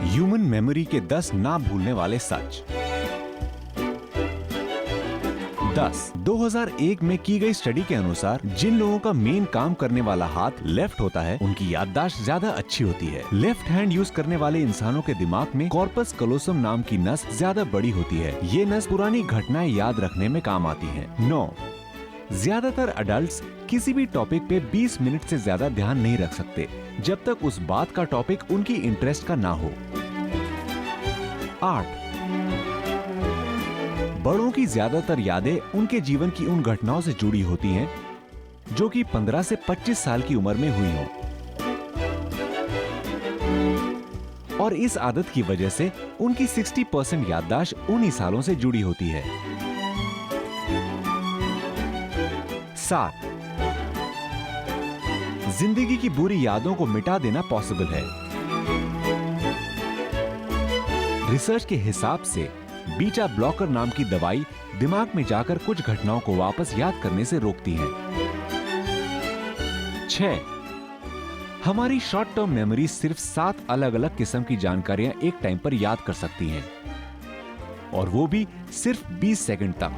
Human memory के 10 ना भूलने वाले सच। 2001 में की गई स्टडी के अनुसार जिन लोगों का मेन काम करने वाला हाथ लेफ्ट होता है, उनकी याददाश्त ज्यादा अच्छी होती है। लेफ्ट हैंड यूज करने वाले इंसानों के दिमाग में कॉर्पस कलोसम नाम की नस ज्यादा बड़ी होती है। ये नस पुरानी घटनाएं याद रखने में काम आती है। 9, ज्यादातर अडल्ट्स किसी भी टॉपिक पे 20 मिनट से ज्यादा ध्यान नहीं रख सकते जब तक उस बात का टॉपिक उनकी इंटरेस्ट का ना हो। 8, बड़ों की ज्यादातर यादें उनके जीवन की उन घटनाओं से जुड़ी होती हैं जो कि 15 से 25 साल की उम्र में हुई हों, और इस आदत की वजह से उनकी 60% याददाश्त उन्हीं सालों से जुड़ी होती है। 7, जिंदगी की बुरी यादों को मिटा देना पॉसिबल है। रिसर्च के हिसाब से बीटा ब्लॉकर नाम की दवाई दिमाग में जाकर कुछ घटनाओं को वापस याद करने से रोकती है। 6, हमारी शॉर्ट टर्म मेमोरी सिर्फ 7 अलग अलग किस्म की जानकारियां एक टाइम पर याद कर सकती हैं, और वो भी सिर्फ 20 सेकंड तक।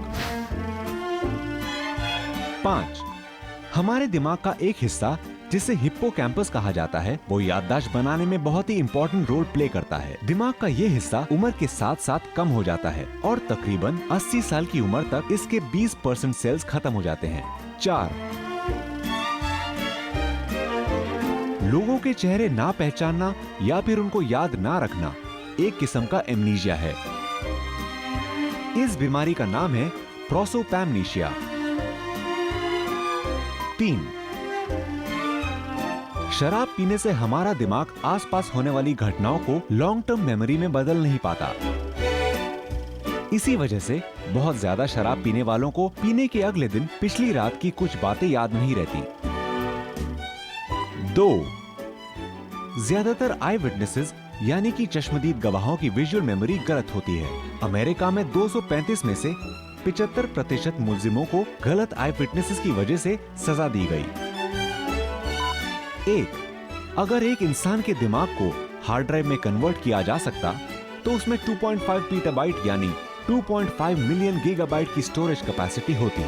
5, हमारे दिमाग का एक हिस्सा जिसे हिप्पोकैम्पस कहा जाता है, वो याददाश्त बनाने में बहुत ही इंपॉर्टेंट रोल प्ले करता है। दिमाग का ये हिस्सा उम्र के साथ साथ कम हो जाता है और तकरीबन 80 साल की उम्र तक इसके 20% सेल्स खत्म हो जाते हैं। 4, लोगों के चेहरे ना पहचानना या फिर उनको याद ना रखना एक किस्म का एमनीशिया है। इस बीमारी का नाम है प्रोसोपैमनीशिया। 3, शराब पीने से हमारा दिमाग आसपास होने वाली घटनाओं को लॉन्ग टर्म मेमोरी में बदल नहीं पाता। इसी वजह से बहुत ज्यादा शराब पीने वालों को पीने के अगले दिन पिछली रात की कुछ बातें याद नहीं रहती। 2, ज्यादातर आई विटनेसेस यानी कि चश्मदीद गवाहों की विजुअल मेमोरी गलत होती है। अमेरिका में 235 में से 75% मुलजिमों को गलत आई विटनेसेस की वजह से सजा दी गई। 1, अगर एक इंसान के दिमाग को हार्ड ड्राइव में कन्वर्ट किया जा सकता तो उसमें 2.5 पीटाबाइट यानी 2.5 मिलियन गीगाबाइट की स्टोरेज कैपेसिटी होती।